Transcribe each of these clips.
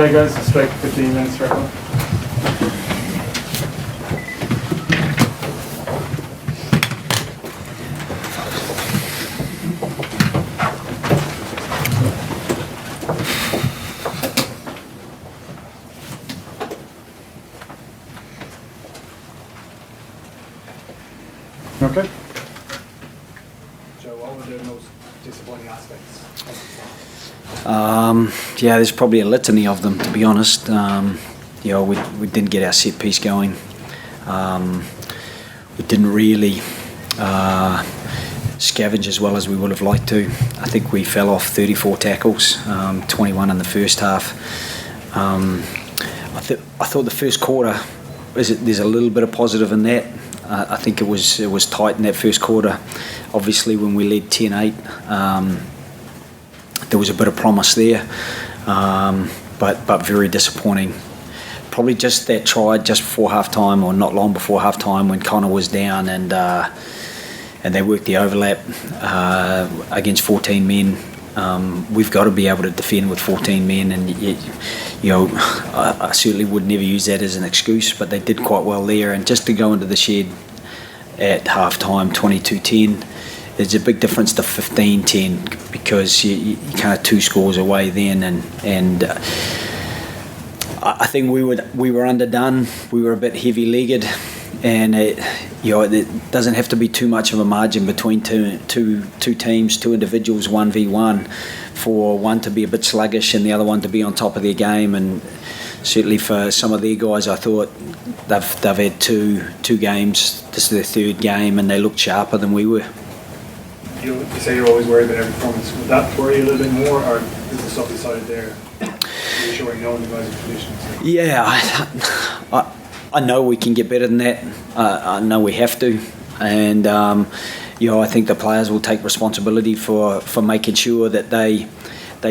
Okay, guys, let's strike 15 minutes record. Okay. Joe, what were the most disappointing aspects of the song? Yeah, there's probably a litany of them, to be honest. We didn't get our set piece going. We didn't really scavenge as well as we would have liked to. I think we fell off 34 tackles, 21 in the first half. I thought the first quarter, there's a little bit of positive in that. I think it was tight in that first quarter. Obviously, when we led 10-8, there was a bit of promise there, but very disappointing. Probably just that try just before half-time, or not long before half-time, when Connor was down and they worked the overlap against 14 men. We've got to be able to defend with 14 men, and I certainly would never use that as an excuse, but they did quite well there. And just to go into the shed at half-time 22-10, there's a big difference to 15-10, because you kind of 2 scores away then, and I think we were underdone. We were a bit heavy-legged, and it doesn't have to be too much of a margin between two teams, two individuals, 1v1, for one to be a bit sluggish and the other one to be on top of their game. And certainly for some of their guys, I thought they've had two games. This is their third game, and they looked sharper than we were. You say you're always worried about every performance. Would that worry you a little bit more, or is the stuff decided there? Reassuring knowing the guys' conditions. Yeah, I know we can get better than that. I know we have to, and I think the players will take responsibility for making sure that they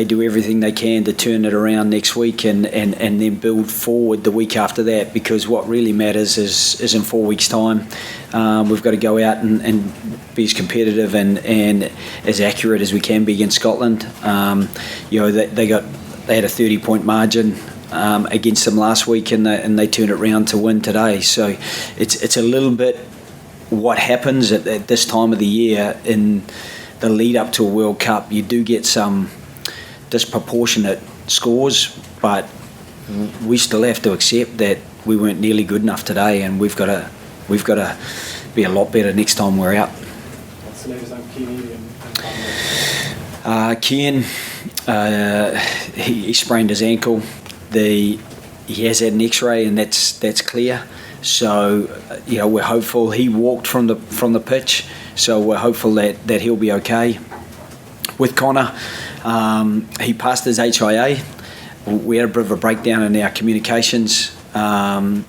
do everything they can to turn it around next week, and then build forward the week after that. Because what really matters is in 4 weeks' time, we've got to go out and be as competitive and as accurate as we can be against Scotland. They had a 30-point margin against them last week, and they turned it around to win today. So it's a little bit what happens at this time of the year in the lead up to a World Cup. You do get some disproportionate scores, but we still have to accept that we weren't nearly good enough today, and we've got to be a lot better next time we're out. What's the latest on Keane and Keane, he sprained his ankle. He has had an X-ray, and that's clear. So we're hopeful. He walked from the pitch, so we're hopeful that he'll be okay. With Connor, he passed his HIA. We had a bit of a breakdown in our communications, and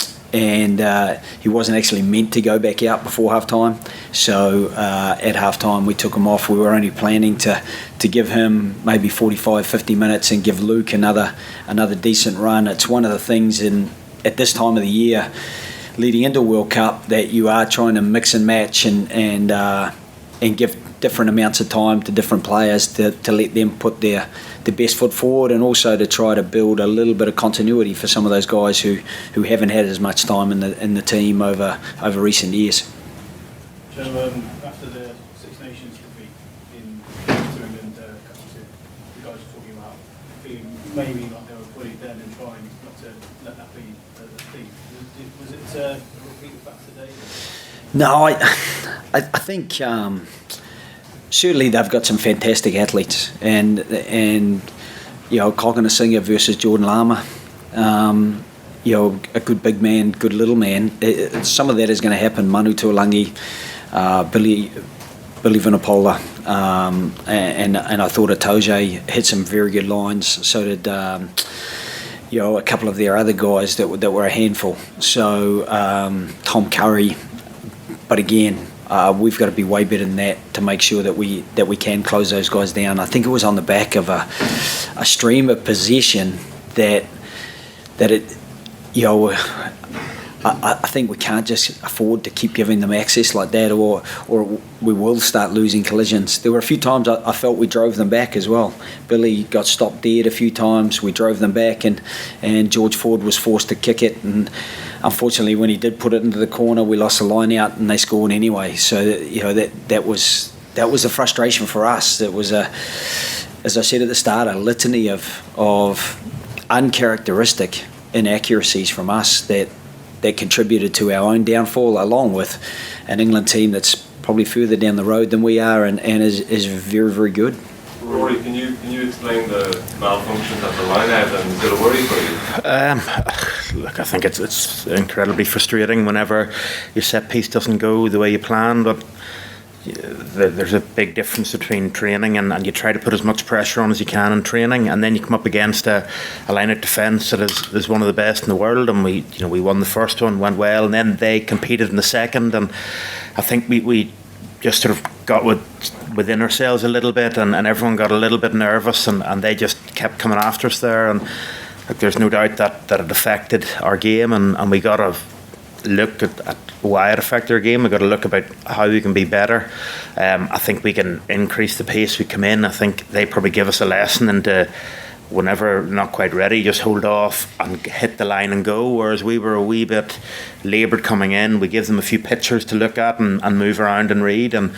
he wasn't actually meant to go back out before half-time. So at half-time we took him off. We were only planning to give him maybe 45, 50 minutes and give Luke another decent run. It's one of the things at this time of the year, leading into World Cup, that you are trying to mix and match and give different amounts of time to different players to let them put their best foot forward, and also to try to build a little bit of continuity for some of those guys who haven't had as much time in the team over recent years. Joe, after the Six Nations defeat in England, the guys were talking about feeling maybe like they were bullied then and trying not to let that be the theme. Was it a repeat of that today? No, I think certainly they've got some fantastic athletes, and Coconasinger versus Jordan Lama, a good big man, good little man. Some of that is going to happen. Manu Tuolangi, Billy Vunipola, and I thought Atoje hit some very good lines. So did a couple of their other guys that were a handful. So Tom Curry, but again, we've got to be way better than that to make sure that we can close those guys down. I think it was on the back of a stream of possession that it I think we can't just afford to keep giving them access like that, or we will start losing collisions. There were a few times I felt we drove them back as well. Billy got stopped dead a few times. We drove them back, and George Ford was forced to kick it. And unfortunately, when he did put it into the corner, we lost the line out, and they scored anyway. So that was a frustration for us. It was as I said at the start, a litany of uncharacteristic inaccuracies from us that contributed to our own downfall, along with an England team that's probably further down the road than we are and is very, very good. Rory, can you explain the malfunctions at the line-out, and is it a worry for you? Look, I think it's incredibly frustrating whenever your set piece doesn't go the way you planned, but there's a big difference between training and you try to put as much pressure on as you can in training, and then you come up against a line-out defence that is one of the best in the world, and we won the first one, went well, and then they competed in the second, and I think we just sort of got within ourselves a little bit, and everyone got a little bit nervous, and they just kept coming after us there, and like, there's no doubt that it affected our game, and we got to look at why it affected our game. We've got to look about how we can be better. I think we can increase the pace we come in. I think they probably give us a lesson into whenever not quite ready, just hold off and hit the line and go, whereas we were a wee bit laboured coming in. We give them a few pictures to look at and move around and read, and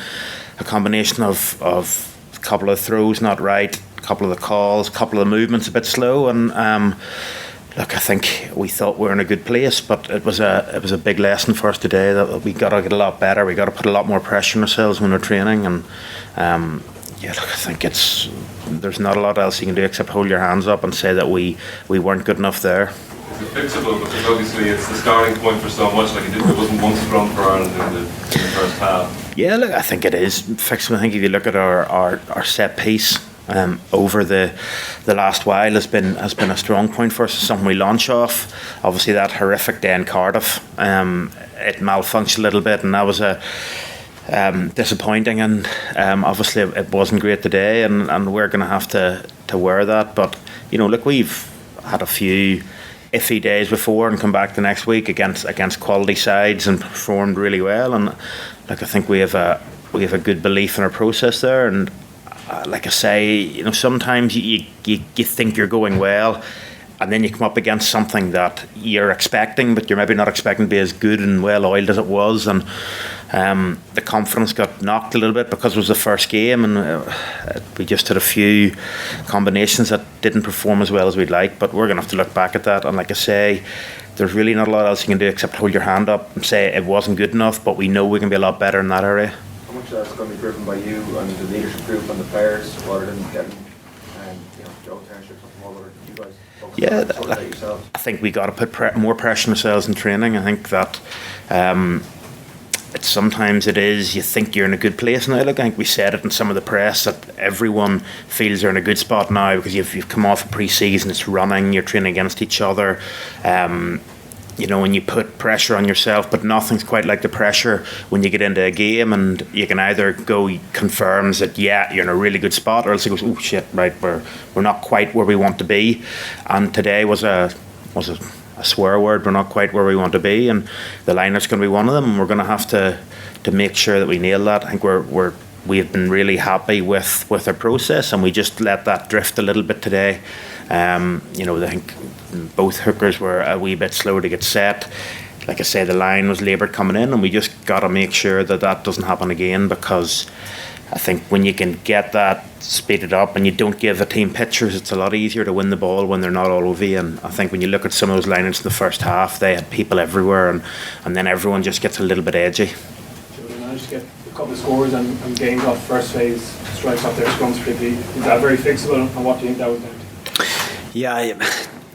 a combination of a couple of throws not right, a couple of the calls, a couple of the movements a bit slow, and look, I think we thought we were in a good place, but it was a big lesson for us today that we got to get a lot better. We got to put a lot more pressure on ourselves when we're training, and look, I think there's not a lot else you can do except hold your hands up and say that we weren't good enough there. Is it fixable? Because obviously it's the starting point for so much. Like, it wasn't one scrum for Ireland in the first half. Yeah, look, I think it is fixable. I think if you look at our set piece, over the last while has been a strong point for us. It's something we launch off. Obviously that horrific day in Cardiff, it malfunctioned a little bit, and that was disappointing, and obviously it wasn't great today, and we're going to have to wear that. But look, we've had a few iffy days before and come back the next week against quality sides and performed really well, and I think we have a good belief in our process there, and like I say, sometimes you think you're going well, and then you come up against something that you're expecting, but you're maybe not expecting to be as good and well oiled as it was, and the confidence got knocked a little bit because it was the first game, and we just had a few combinations that didn't perform as well as we'd like. But we're going to have to look back at that, and like I say, there's really not a lot else you can do except hold your hand up and say it wasn't good enough, but we know we can be a lot better in that area. How much of that's going to be driven by you and the leadership group and the players, rather than getting Joe Township something more, you guys focus on yourselves? I think we got to put more pressure on ourselves in training. I think that sometimes it is, you think you're in a good place now. Look, I think we said it in some of the press that everyone feels they're in a good spot now because you've come off a pre-season, it's running, you're training against each other. When you put pressure on yourself, but nothing's quite like the pressure when you get into a game, and you can either go confirms that you're in a really good spot, or else it goes, oh shit, right, we're not quite where we want to be. And today was a swear word. We're not quite where we want to be, and the line-out's going to be one of them, and we're going to have to make sure that we nail that. I think we've been really happy with our process, and we just let that drift a little bit today. I think both hookers were a wee bit slow to get set. Like I say, the line was laboured coming in, and we just got to make sure that doesn't happen again, because I think when you can get that speeded up and you don't give a team pictures, it's a lot easier to win the ball when they're not all over you. And I think when you look at some of those line-outs in the first half, they had people everywhere, and then everyone just gets a little bit edgy. So we managed to get a couple of scores and gains off first phase, strikes off their scrums particularly. Is that very fixable, and what do you think that was down to? Yeah,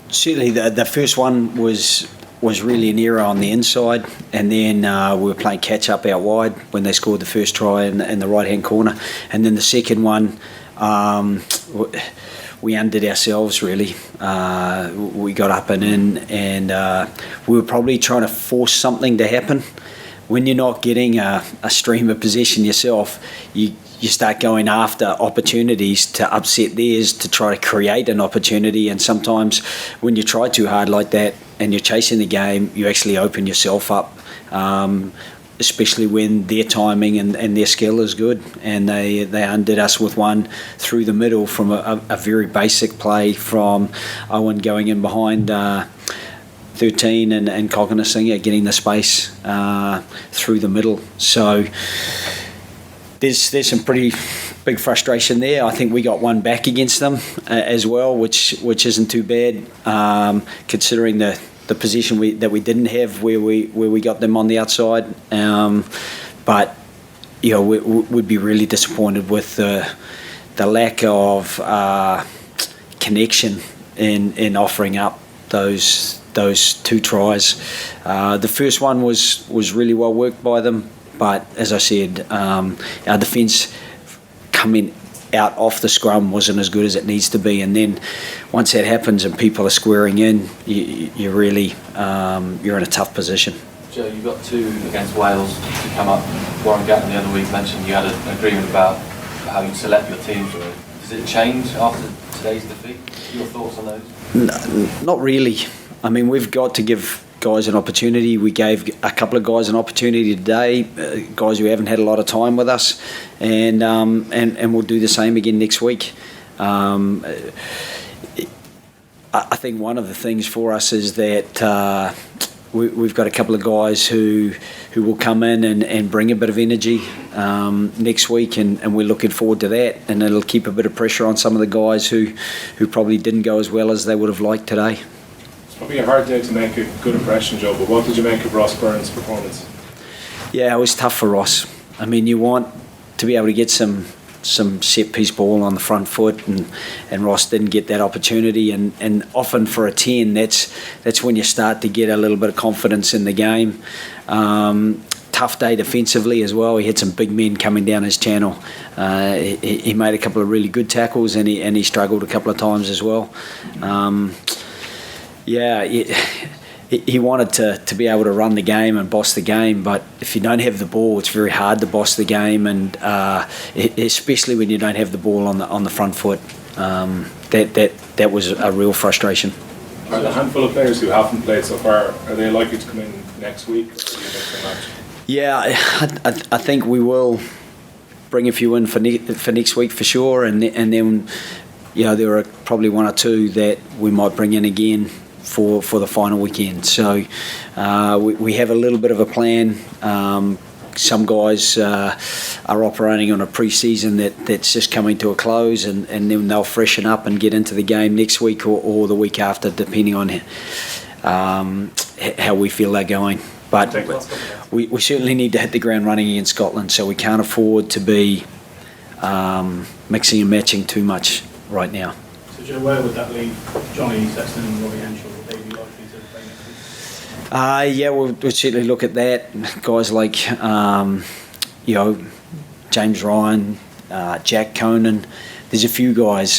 certainly the first one was really an error on the inside, and then we were playing catch up out wide when they scored the first try in the right hand corner, and then the second one we undid ourselves really. We got up and in, and we were probably trying to force something to happen. When you're not getting a stream of possession yourself, you start going after opportunities to upset theirs to try to create an opportunity. And sometimes when you try too hard like that and you're chasing the game, you actually open yourself up, especially when their timing and their skill is good. And they undid us with one through the middle from a very basic play from Owen going in behind 13 and Cognisinger getting the space through the middle. So there's some pretty big frustration there. I think we got one back against them as well, which isn't too bad, considering the position that we didn't have where we got them on the outside. But we'd be really disappointed with the lack of connection in offering up those two tries. The first one was really well worked by them, but as I said, our defence coming out off the scrum wasn't as good as it needs to be. And then once that happens and people are squaring in, you're really you're in a tough position. Joe, you got two against Wales to come up. Warren Gatton the other week mentioned you had an agreement about how you select your teams. Does it change after today's defeat? Your thoughts on those? Not really. I mean, we've got to give guys an opportunity. We gave a couple of guys an opportunity today, guys who haven't had a lot of time with us, and we'll do the same again next week. I think one of the things for us is that we've got a couple of guys who will come in and bring a bit of energy next week, and we're looking forward to that, and it'll keep a bit of pressure on some of the guys who probably didn't go as well as they would have liked today. Probably a hard day to make a good impression, Joe, but what did you make of Ross Byrne's performance? Yeah, it was tough for Ross. I mean, you want to be able to get some set piece ball on the front foot, and Ross didn't get that opportunity. And often for a 10, that's when you start to get a little bit of confidence in the game. Tough day defensively as well. He had some big men coming down his channel. He made a couple of really good tackles, and he struggled a couple of times as well. He wanted to be able to run the game and boss the game, but if you don't have the ball, it's very hard to boss the game, and especially when you don't have the ball on the front foot. That was a real frustration. Are the handful of players who haven't played so far, are they likely to come in next week? Or do you mix and match? Yeah, I think we will bring a few in for next week for sure, and then there are probably one or two that we might bring in again for the final weekend. So we have a little bit of a plan. Some guys are operating on a pre-season that's just coming to a close, and then they'll freshen up and get into the game next week or the week after, depending on how we feel they're going. But we certainly need to hit the ground running against Scotland, so we can't afford to be mixing and matching too much right now. So Joe, where would that leave Johnny Sexton and Robbie Henshaw? Would they be likely to play next week? We'll certainly look at that. Guys like James Ryan, Jack Conan. There's a few guys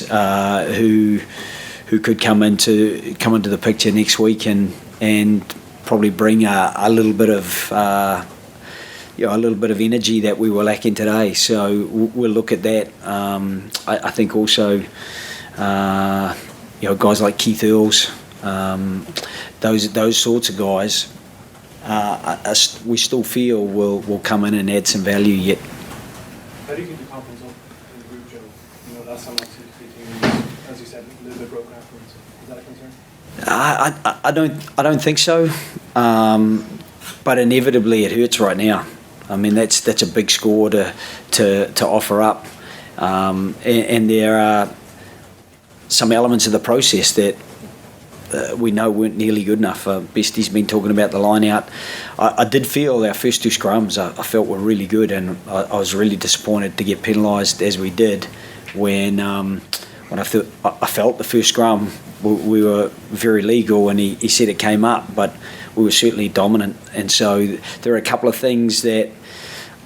who could come into the picture next week and probably bring a little bit of a little bit of energy that we were lacking today. So we'll look at that. I think also guys like Keith Earls, those sorts of guys, we still feel will come in and add some value yet. How do you keep the confidence up in the group, Joe? Last time obviously the team, as you said, a little bit broken afterwards. Is that a concern? I don't think so, but inevitably it hurts right now. I mean, that's a big score to offer up, and there are some elements of the process that we know weren't nearly good enough. Bestie's been talking about the line out. I did feel our first two scrums I felt were really good, and I was really disappointed to get penalised as we did when I felt the first scrum we were very legal, and he said it came up, but we were certainly dominant. And so there are a couple of things that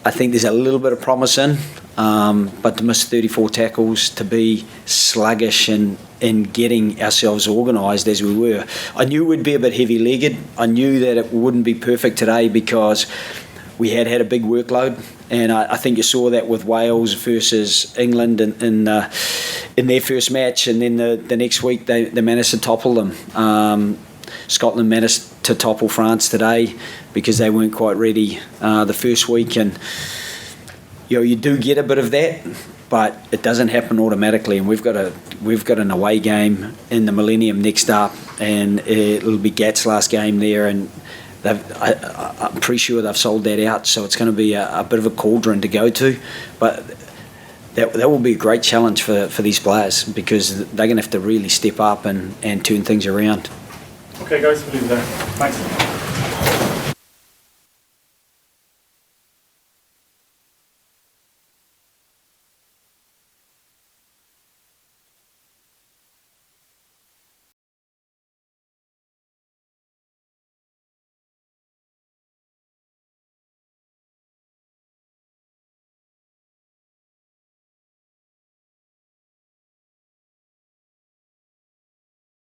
I think there's a little bit of promise in, but to miss 34 tackles, to be sluggish in getting ourselves organised as we were. I knew we'd be a bit heavy-legged. I knew that it wouldn't be perfect today because we had a big workload. And I think you saw that with Wales versus England in their first match, and then the next week they managed to topple them. Scotland managed to topple France today because they weren't quite ready the first week, and you do get a bit of that, but it doesn't happen automatically. And we've got an away game in the Millennium next up, and it'll be Gat's last game there, and I'm pretty sure they've sold that out, so it's going to be a bit of a cauldron to go to, but that will be a great challenge for these players, because they're going to have to really step up and turn things around. Okay, guys, we'll leave it there. Thanks.